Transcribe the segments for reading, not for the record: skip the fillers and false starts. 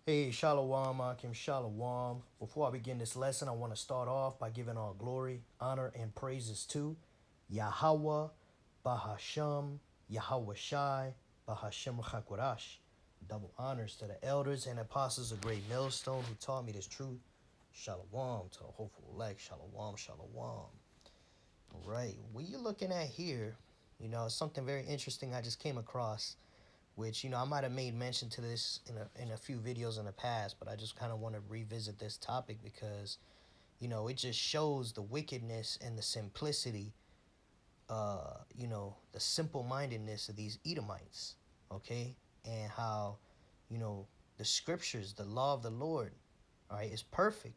Hey, Shalom, Akim Shalom. Before I begin this lesson, I want to start off by giving all glory, honor, and praises to Yahweh, Bahasham, Yahweh Shai, Bahasham Chakorash. Double honors to the elders and apostles of Great Millstone who taught me this truth. Shalom to the hopeful elect. Shalom, shalom. All right, what you're looking at here, something very interesting I just came across, which I might have made mention to this in a few videos in the past, but I just kind of want to revisit this topic because it just shows the wickedness and the simplicity, the simple mindedness of these Edomites. Okay, and how the scriptures, the law of the Lord, all right, is perfect.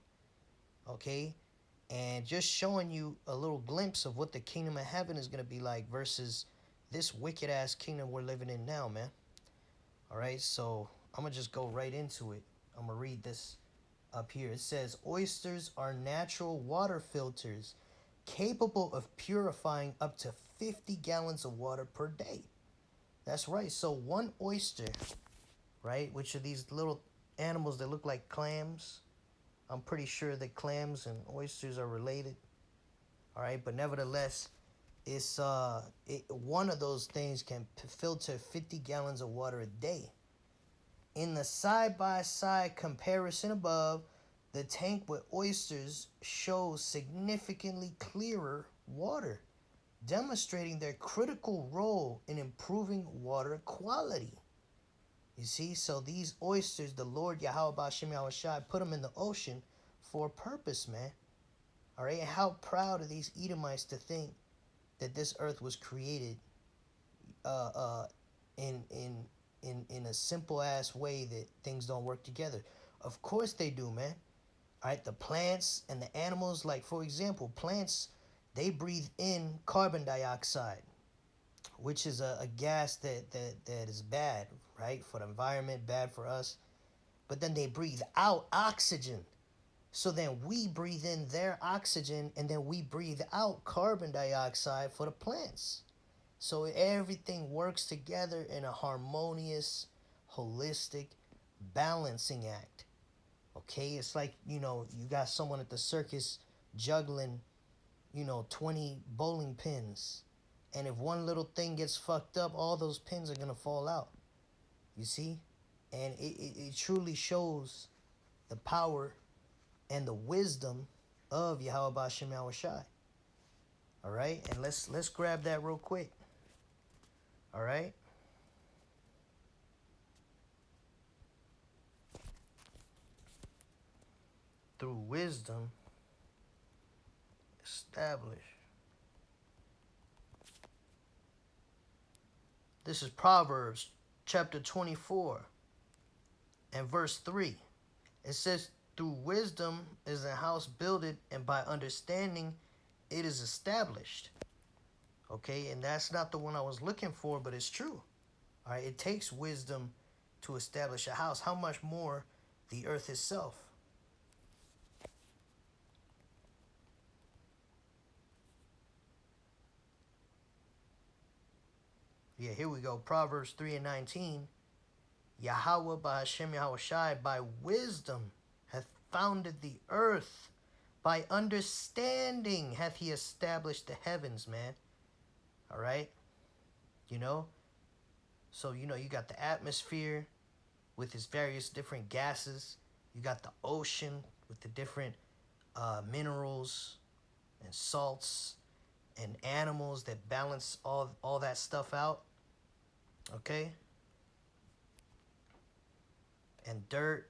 Okay, and just showing you a little glimpse of what the kingdom of heaven is going to be like versus this wicked ass kingdom we're living in now, man. All right, so I'm going to just go right into it. I'm going to read this up here. It says, oysters are natural water filters capable of purifying up to 50 gallons of water per day. That's right. So one oyster, right, which are these little animals that look like clams. I'm pretty sure that clams and oysters are related. All right, but nevertheless, one of those things can filter 50 gallons of water a day. In the side-by-side comparison above, the tank with oysters shows significantly clearer water, demonstrating their critical role in improving water quality. You see, so these oysters, the Lord Yahweh Ba'Shem Yahweh Shai put them in the ocean for a purpose, man. All right, and how proud are these Edomites to think that this earth was created uh, uh, in a simple ass way that things don't work together. Of course they do, man. All right, the plants and the animals, like for example, plants, they breathe in carbon dioxide, which is a gas that is bad, right, for the environment, bad for us. But then they breathe out oxygen. So then we breathe in their oxygen and then we breathe out carbon dioxide for the plants. So everything works together in a harmonious, holistic, balancing act. Okay, it's like, you got someone at the circus juggling, 20 bowling pins. And if one little thing gets fucked up, all those pins are going to fall out. You see? And it truly shows the power and the wisdom of Yahweh Bashem Yahweh Shai. All right? And let's grab that real quick. All right? Through wisdom, establish. This is Proverbs chapter 24 and verse 3. It says, through wisdom is a house builded, and by understanding it is established. Okay, and that's not the one I was looking for, but it's true. All right, it takes wisdom to establish a house. How much more the earth itself? Yeah, here we go. Proverbs 3 and 19. Yahweh by Hashem Yahweh Shai, by wisdom hath founded the earth. By understanding hath he established the heavens, man. All right? You know? So, you got the atmosphere with its various different gases. You got the ocean with the different minerals and salts and animals that balance all that stuff out. Okay? And dirt,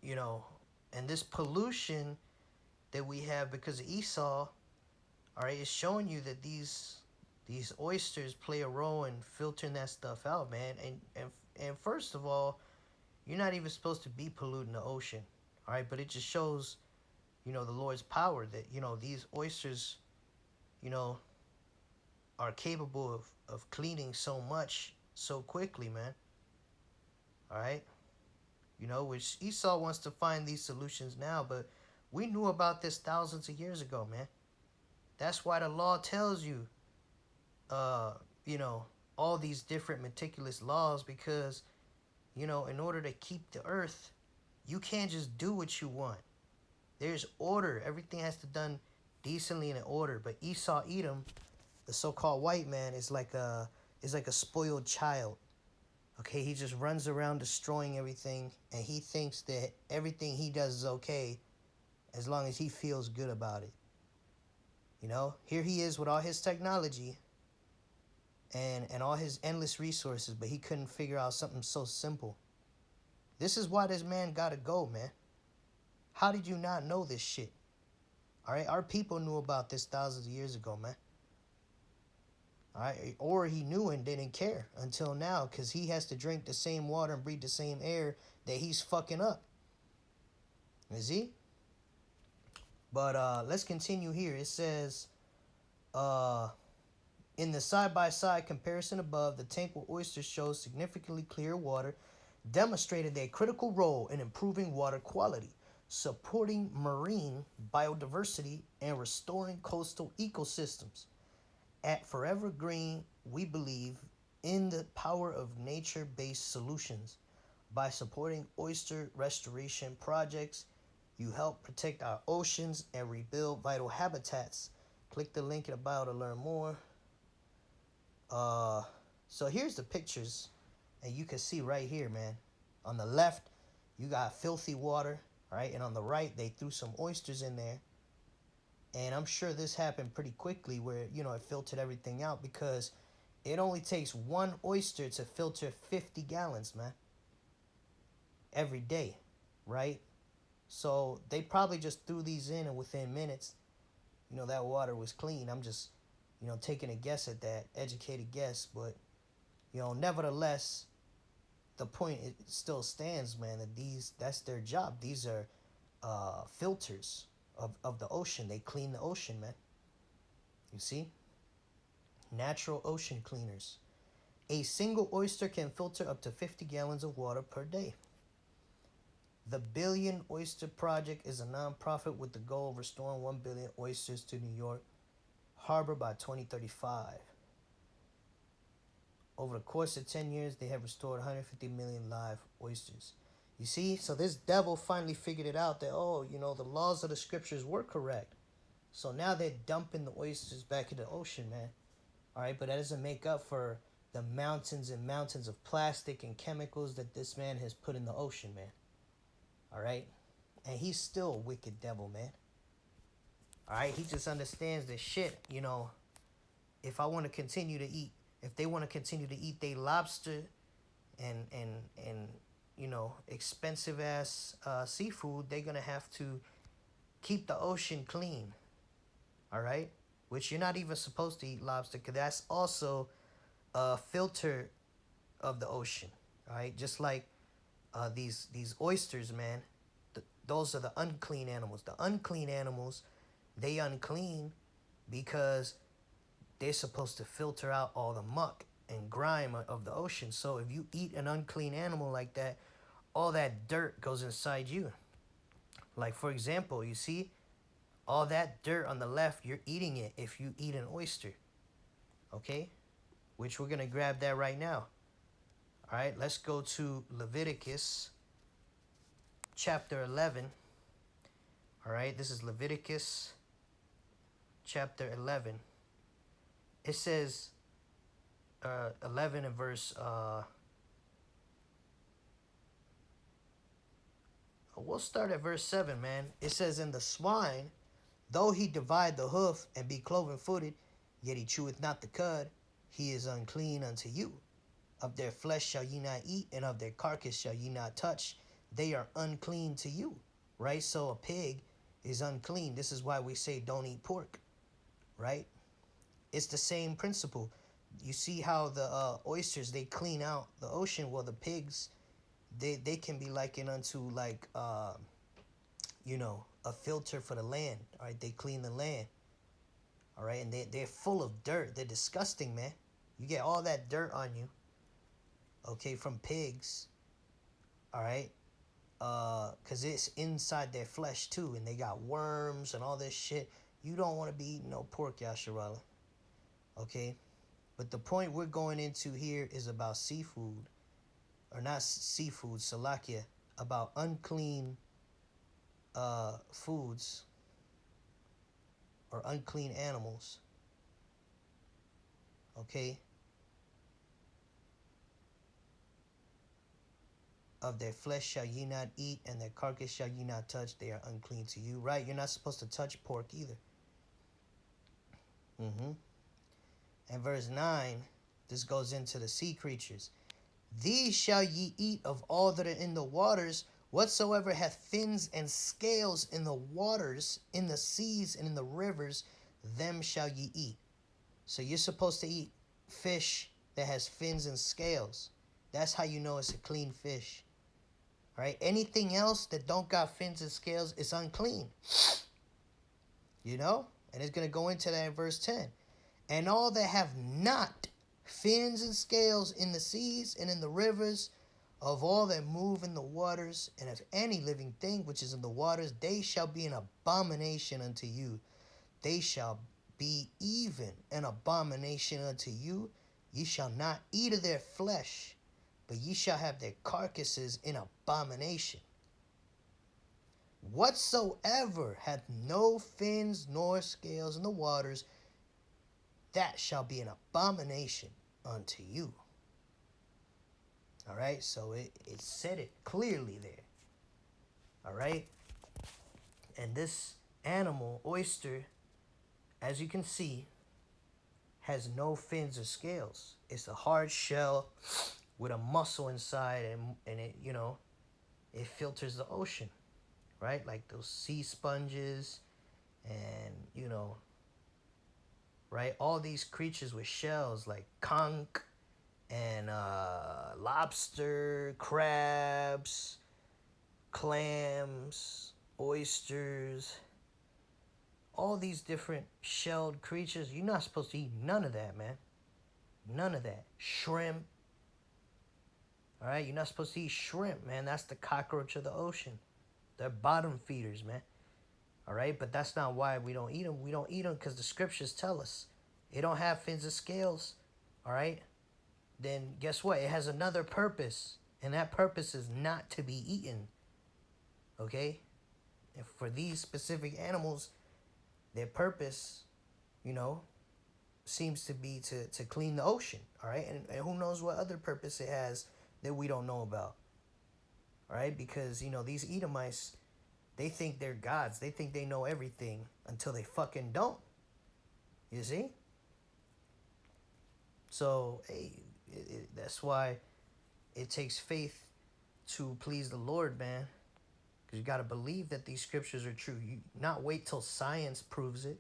and this pollution that we have because of Esau, all right, is showing you that these oysters play a role in filtering that stuff out, man. And first of all, you're not even supposed to be polluting the ocean, all right? But it just shows, the Lord's power that these oysters, you know, are capable of cleaning so much so quickly, man. All right, which Esau wants to find these solutions now, but we knew about this thousands of years ago, man. That's why the law tells you, uh, you know, all these different meticulous laws because, in order to keep the earth, You can't just do what you want. There's order. Everything has to be done decently and in order. But Esau Edom, the so-called white man, is like a spoiled child. Okay, he just runs around destroying everything, and he thinks that everything he does is okay as long as he feels good about it. You know, here he is with all his technology and all his endless resources, but he couldn't figure out something so simple. This is why this man gotta go, man. How did you not know this shit? All right, our people knew about this thousands of years ago, man. All right, or he knew and didn't care until now, because he has to drink the same water and breathe the same air that he's fucking up. You see? But let's continue here. It says, in the side-by-side comparison above, the tank with oysters shows significantly clearer water, demonstrating their critical role in improving water quality, supporting marine biodiversity, and restoring coastal ecosystems. At Forever Green, we believe in the power of nature-based solutions. By supporting oyster restoration projects, you help protect our oceans and rebuild vital habitats. Click the link in the bio to learn more. So here's the pictures, and you can see right here, man. On the left, you got filthy water, right? And on the right, they threw some oysters in there. And I'm sure this happened pretty quickly where, you know, it filtered everything out, because it only takes one oyster to filter 50 gallons, man. Every day, right? So they probably just threw these in, and within minutes, you know, that water was clean. I'm just, you know, taking a guess at that, educated guess. But, you know, nevertheless, the point, it still stands, man, that that's their job. These are filters of the ocean. They clean the ocean, man. You see? Natural ocean cleaners. A single oyster can filter up to 50 gallons of water per day. The Billion Oyster Project is a nonprofit with the goal of restoring 1 billion oysters to New York Harbor by 2035. Over the course of 10 years, they have restored 150 million live oysters. You see? So this devil finally figured it out that, oh, you know, the laws of the scriptures were correct. So now they're dumping the oysters back in the ocean, man. All right, but that doesn't make up for the mountains and mountains of plastic and chemicals that this man has put in the ocean, man. All right? And he's still a wicked devil, man. All right? He just understands that shit, you know, if I want to continue to eat, if they want to continue to eat their lobster and you know, expensive ass seafood, they're going to have to keep the ocean clean. All right? Which you're not even supposed to eat lobster, because that's also a filter of the ocean. All right? Just like these oysters, man, those are the unclean animals. The unclean animals, they unclean because they're supposed to filter out all the muck and grime of the ocean. So if you eat an unclean animal like that, all that dirt goes inside you. Like, for example, you see all that dirt on the left, you're eating it if you eat an oyster. Okay? Which we're going to grab that right now. All right, let's go to Leviticus chapter 11. All right, this is Leviticus chapter 11. It says 11 and verse we'll start at verse 7, man. It says, "In the swine, though he divide the hoof and be cloven-footed, yet he cheweth not the cud, he is unclean unto you. Of their flesh shall ye not eat, and of their carcass shall ye not touch. They are unclean to you." Right? So a pig is unclean. This is why we say don't eat pork. Right? It's the same principle. You see how the oysters, they clean out the ocean. Well, the pigs, they can be likened unto like, you know, a filter for the land. All right? They clean the land. All right? And they're full of dirt. They're disgusting, man. You get all that dirt on you. Okay, from pigs, all right, because it's inside their flesh too, and they got worms and all this shit. You don't want to be eating no pork, Yasharala, okay? But the point we're going into here is about seafood, or not seafood, Salakia, about unclean foods or unclean animals. Okay? Of their flesh shall ye not eat, and their carcass shall ye not touch. They are unclean to you. Right? You're not supposed to touch pork either. And verse 9, this goes into the sea creatures. These shall ye eat of all that are in the waters. Whatsoever hath fins and scales in the waters, in the seas, and in the rivers, them shall ye eat. So you're supposed to eat fish that has fins and scales. That's how you know it's a clean fish. All right? Anything else that don't got fins and scales is unclean. You know? And it's going to go into that in verse 10. And all that have not fins and scales in the seas and in the rivers, of all that move in the waters, and of any living thing which is in the waters, they shall be an abomination unto you. They shall be even an abomination unto you. Ye shall not eat of their flesh, but ye shall have their carcasses in abomination. Whatsoever hath no fins nor scales in the waters, that shall be an abomination unto you. All right, so it said it clearly there. All right, and this animal, oyster, as you can see, has no fins or scales. It's a hard shell with a muscle inside, and it, you know, it filters the ocean, right? Like those sea sponges, and you know, right? All these creatures with shells like conch and lobster, crabs, clams, oysters, all these different shelled creatures. You're not supposed to eat none of that, man. None of that. Shrimp. All right, you're not supposed to eat shrimp, man. That's the cockroach of the ocean. They're bottom feeders, man. All right, but that's not why we don't eat them. We don't eat them because the scriptures tell us it don't have fins and scales. All right, then guess what? It has another purpose, and that purpose is not to be eaten. Okay, and for these specific animals, their purpose, you know, seems to be to clean the ocean. All right, and who knows what other purpose it has that we don't know about. All right, because you know these Edomites, they think they're gods. They think they know everything until they fucking don't. You see? So hey, that's why it takes faith to please the Lord, man. Because you got to believe that these scriptures are true. You not wait till science proves it.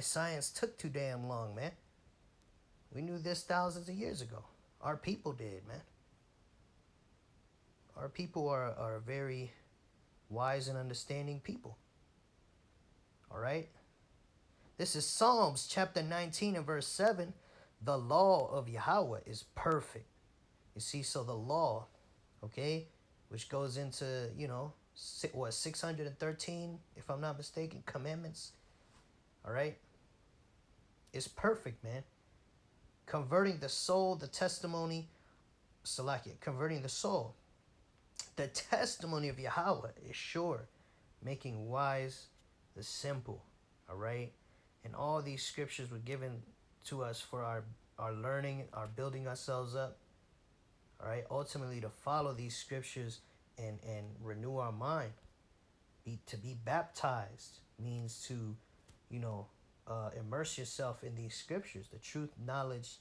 Science took too damn long, man. We knew this thousands of years ago. Our people did, man. Our people are very wise and understanding people. All right? This is Psalms chapter 19 and verse 7. The law of Yahweh is perfect. You see, so the law, okay, which goes into, you know, 613, if I'm not mistaken, commandments. All right? It's perfect, man. Converting the soul, the testimony, Salakia, converting the soul. The testimony of Yahweh is sure, making wise the simple. All right? And all these scriptures were given to us for our learning, our building ourselves up. All right? Ultimately, to follow these scriptures and renew our mind. To be baptized means to, you know, immerse yourself in these scriptures. The truth, knowledge,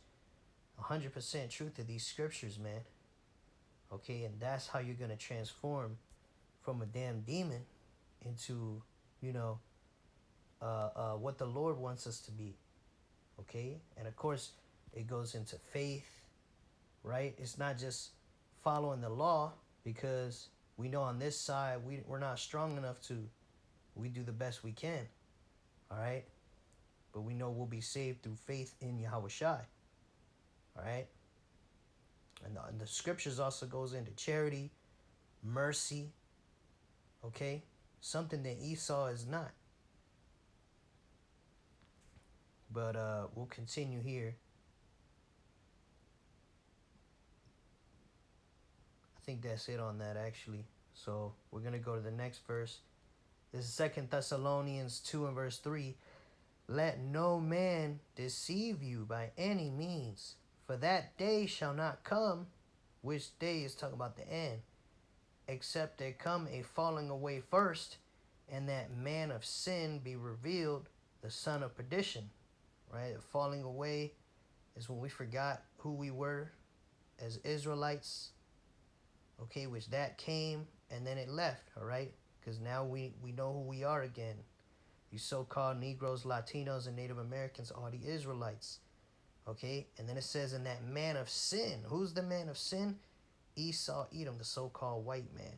100% truth of these scriptures, man. Okay? And that's how you're going to transform from a damn demon into, you know, what the Lord wants us to be. Okay? And of course, it goes into faith, right? It's not just following the law, because we know on this side we're not strong enough to. We do the best we can. All right? But we know we'll be saved through faith in Yahweh Shai. All right? And the scriptures also goes into charity, mercy, okay? Something that Esau is not. But we'll continue here. I think that's it on that, actually. So we're going to go to the next verse. This is 2 Thessalonians 2 and verse 3. Let no man deceive you by any means, for that day shall not come, which day is talking about the end, except there come a falling away first, and that man of sin be revealed, the son of perdition. Right? Falling away is when we forgot who we were as Israelites, okay, which that came and then it left, all right? Because now we know who we are again. You so-called Negroes, Latinos, and Native Americans are the Israelites, okay? And then it says, in that man of sin. Who's the man of sin? Esau, Edom, the so-called white man.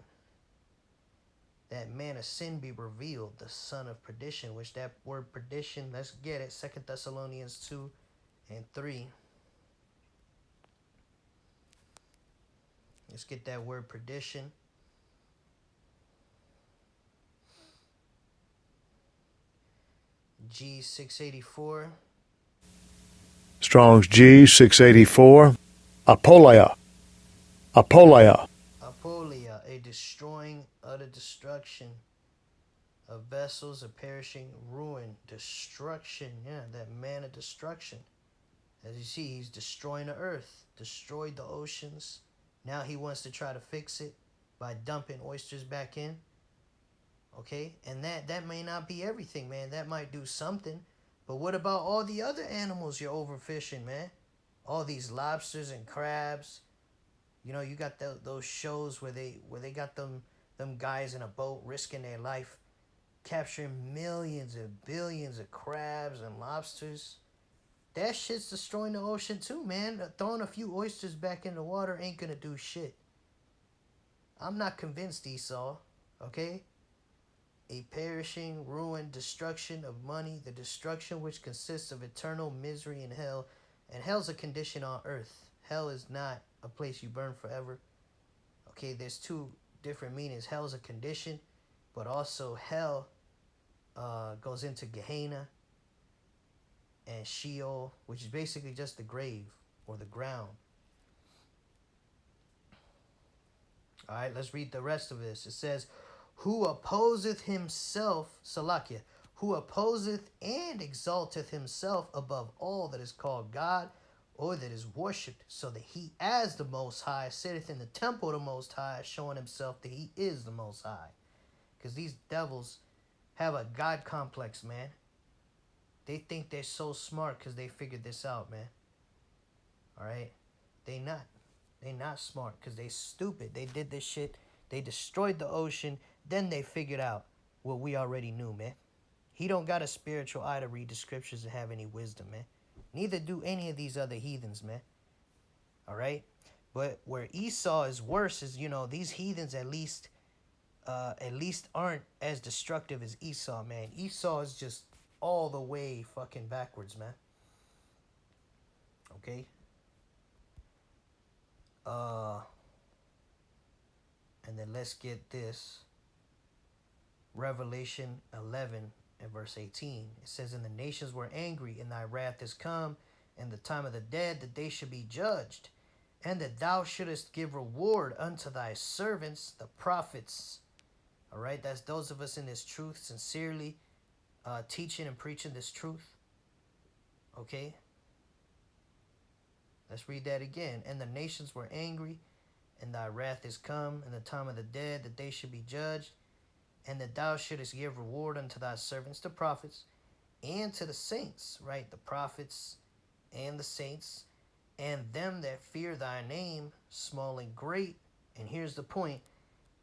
That man of sin be revealed, the son of perdition, which that word perdition, let's get it, 2 Thessalonians 2 and 3. Let's get that word perdition. G684. Strong's G684. Apoleia. Apoleia. Apoleia, a destroying, utter destruction of vessels, a perishing ruin, destruction. Yeah, that man of destruction. As you see, he's destroying the earth, destroyed the oceans. Now he wants to try to fix it by dumping oysters back in. Okay, and that may not be everything, man. That might do something. But what about all the other animals you're overfishing, man? All these lobsters and crabs. You know, you got those shows where they got them guys in a boat risking their life, capturing millions and billions of crabs and lobsters. That shit's destroying the ocean too, man. Throwing a few oysters back in the water ain't gonna do shit. I'm not convinced, Esau. Okay? A perishing, ruin, destruction of money, the destruction which consists of eternal misery in hell. And hell's a condition on earth. Hell is not a place you burn forever. Okay, there's two different meanings. Hell is a condition, but also hell goes into Gehenna and Sheol, which is basically just the grave or the ground. All right, let's read the rest of this. It says, who opposeth himself, Salakia, who opposeth and exalteth himself above all that is called God or that is worshipped, so that he as the Most High sitteth in the temple of the Most High, showing himself that he is the Most High. Because these devils have a God complex, man. They think they're so smart because they figured this out, man. All right? They not. They not smart because they stupid. They did this shit. They destroyed the ocean. Then they figured out what we already knew, man. He don't got a spiritual eye to read the scriptures and have any wisdom, man. Neither do any of these other heathens, man. All right? But where Esau is worse is, you know, these heathens at least aren't as destructive as Esau, man. Esau is just all the way fucking backwards, man. Okay? And then let's get this. Revelation 11 and verse 18. It says, and the nations were angry, and thy wrath is come, and the time of the dead, that they should be judged, and that thou shouldest give reward unto thy servants, the prophets. All right, that's those of us in this truth, sincerely teaching and preaching this truth. Okay? Let's read that again. And the nations were angry, and thy wrath is come, and the time of the dead, that they should be judged, and that thou shouldest give reward unto thy servants, the prophets, and to the saints, right? The prophets and the saints, and them that fear thy name, small and great. And here's the point.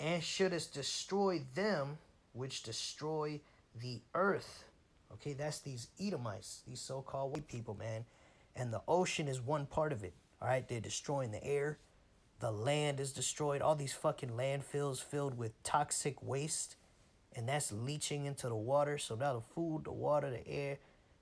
And shouldest destroy them which destroy the earth. Okay, that's these Edomites, these so-called white people, man. And the ocean is one part of it. All right, they're destroying the air. The land is destroyed. All these fucking landfills filled with toxic waste. And that's leaching into the water. So now the food, the water, the air,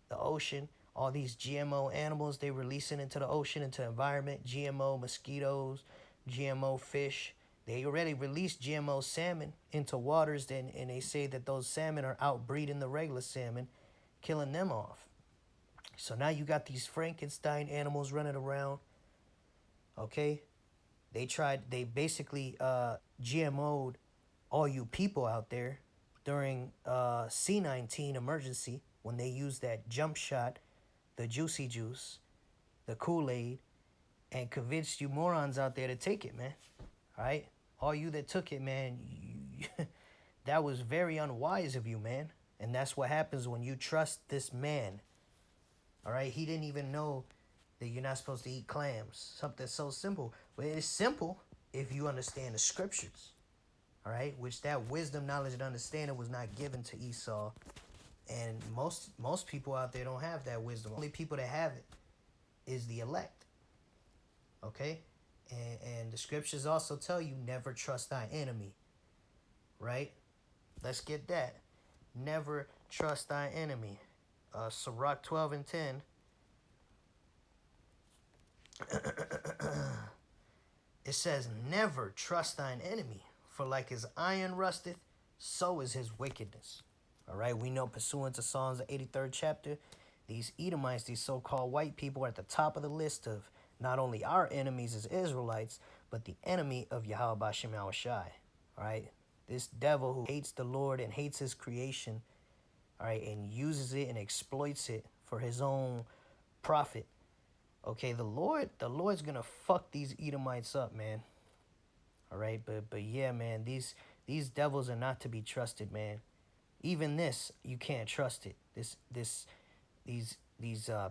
the ocean, all these GMO animals they releasing into the ocean, into the environment, GMO mosquitoes, GMO fish. They already released GMO salmon into waters, and they say that those salmon are outbreeding the regular salmon, killing them off. So now you got these Frankenstein animals running around. Okay? They basically GMO'd all you people out there during C-19 emergency when they used that jump shot, the juicy juice, the Kool-Aid, and convinced you morons out there to take it, man. All right? All you that took it, man, that was very unwise of you, man. And that's what happens when you trust this man. All right? He didn't even know that you're not supposed to eat clams. Something so simple. But it's simple if you understand the scriptures. All right? Which that wisdom, knowledge, and understanding was not given to Esau. And most people out there don't have that wisdom. Only people that have it is the elect. Okay? And the scriptures also tell you never trust thy enemy. Right? Let's get that. Never trust thy enemy. Sirach 12 and 10. It says, never trust thine enemy, for like his iron rusteth, so is his wickedness. All right, we know pursuant to Psalms, the 83rd chapter, these Edomites, these so-called white people, are at the top of the list of not only our enemies as Israelites, but the enemy of Yahweh Bashem Yahushai. All right, this devil who hates the Lord and hates his creation, all right, and uses it and exploits it for his own profit. Okay, the Lord's gonna fuck these Edomites up, man. All right, but yeah, man, these devils are not to be trusted, man. Even this, you can't trust it. These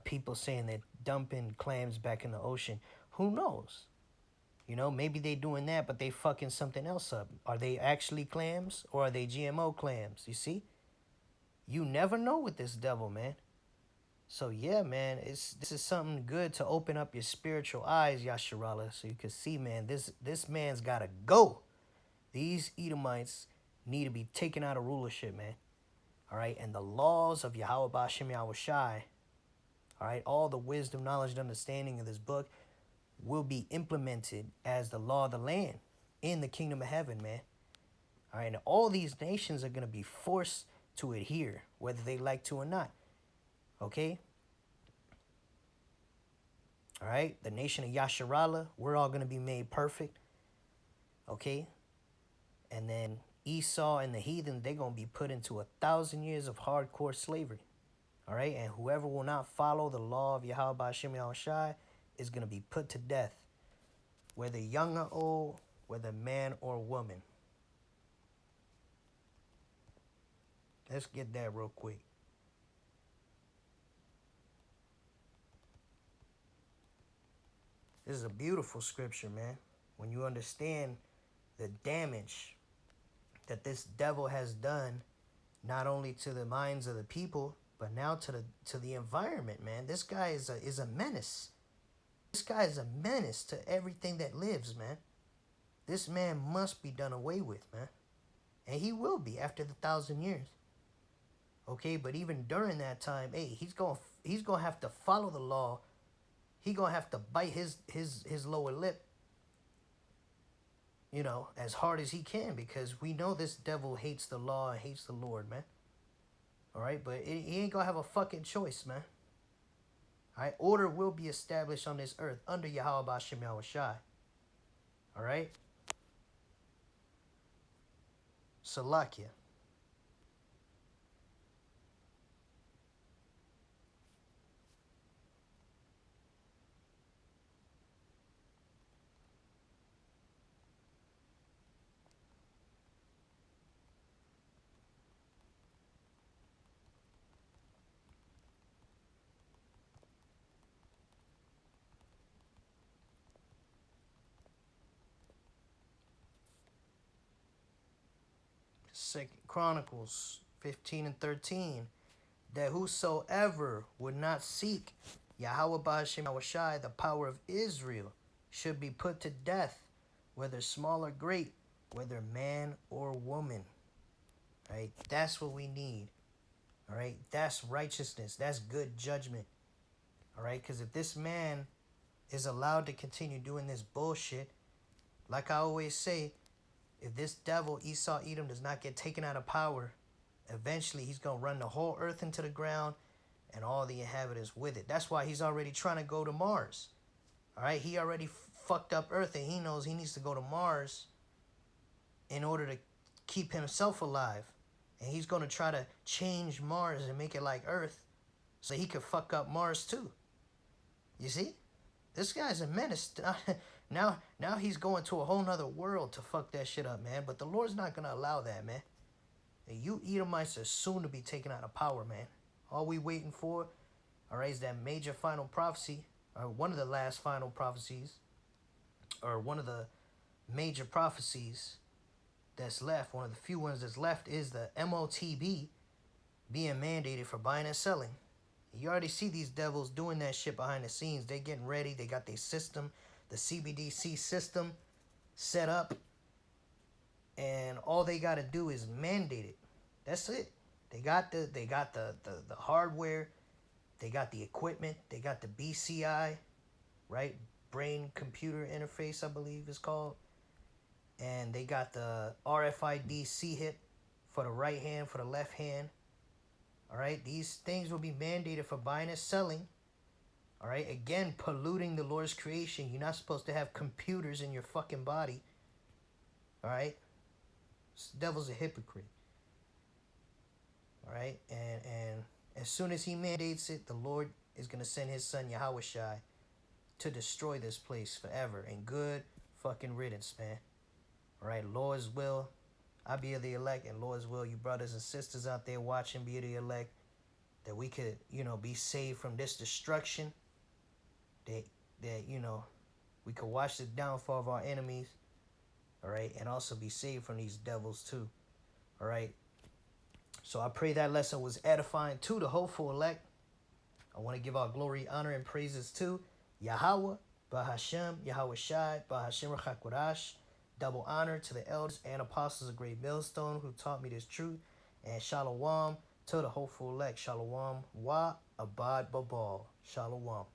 people saying they're dumping clams back in the ocean. Who knows? You know, maybe they doing that, but they fucking something else up. Are they actually clams or are they GMO clams? You see? You never know with this devil, man. So yeah, man, this is something good to open up your spiritual eyes, Yasharala, so you can see, man, this man's gotta go. These Edomites need to be taken out of rulership, man. All right, and the laws of Yahweh Bashem Yahushai, all right, all the wisdom, knowledge, and understanding of this book will be implemented as the law of the land in the kingdom of heaven, man. All right, and all these nations are gonna be forced to adhere, whether they like to or not. Okay? All right? The nation of Yasharala, we're all going to be made perfect. Okay? And then Esau and the heathen, they're going to be put into 1,000 years of hardcore slavery. All right? And whoever will not follow the law of Yahweh Bashem Yahushai is going to be put to death. Whether young or old, whether man or woman. Let's get that real quick. This is a beautiful scripture, man. When you understand the damage that this devil has done, not only to the minds of the people, but now to the environment, man. This guy is a menace. This guy is a menace to everything that lives, man. This man must be done away with, man. And he will be after the 1,000 years. Okay, but even during that time, hey, he's gonna have to follow the law. He's gonna have to bite his lower lip, you know, as hard as he can, because we know this devil hates the law and hates the Lord, man. All right, but he ain't gonna have a fucking choice, man. All right, order will be established on this earth under Yahweh Bashem Yahushai. All right, Salakia. Second Chronicles 15 and 13, that whosoever would not seek Yahweh Bashem Yahushai, the power of Israel, should be put to death, whether small or great, whether man or woman. Right? That's what we need. All right? That's righteousness. That's good judgment. All right? Because if this man is allowed to continue doing this bullshit, like I always say, if this devil, Esau Edom, does not get taken out of power, eventually he's going to run the whole earth into the ground and all the inhabitants with it. That's why he's already trying to go to Mars. All right? He already fucked up Earth, and he knows he needs to go to Mars in order to keep himself alive. And he's going to try to change Mars and make it like Earth so he could fuck up Mars too. You see? This guy's a menace. Now he's going to a whole nother world to fuck that shit up, man. But the Lord's not going to allow that, man. And you Edomites are soon to be taken out of power, man. All we waiting for, all right, is that major final prophecy, or one of the last final prophecies, or one of the major prophecies that's left, one of the few ones that's left, is the MOTB being mandated for buying and selling. You already see these devils doing that shit behind the scenes. They getting ready. They got their system, the CBDC system set up. And all they got to do is mandate it. That's it. They got the hardware. They got the equipment. They got the BCI, right? Brain computer interface, I believe it's called. And they got the RFID C-hip for the right hand, for the left hand. All right, these things will be mandated for buying and selling. All right, again, polluting the Lord's creation. You're not supposed to have computers in your fucking body. All right, this devil's a hypocrite. All right, and as soon as he mandates it, the Lord is gonna send his son Yahushai to destroy this place forever. And good fucking riddance, man. All right, Lord's will. I be of the elect, and Lord's will, you brothers and sisters out there watching, be of the elect, that we could, be saved from this destruction. That we could watch the downfall of our enemies. All right, and also be saved from these devils too. All right. So I pray that lesson was edifying to the hopeful elect. I want to give our glory, honor, and praises to Yahweh, Bahashem, Yahweh Shai, Bahashem Rachakodash. Double honor to the elders and apostles of Great Millstone who taught me this truth. And shalom to the hopeful elect. Shalom wa abad babal. Shalom.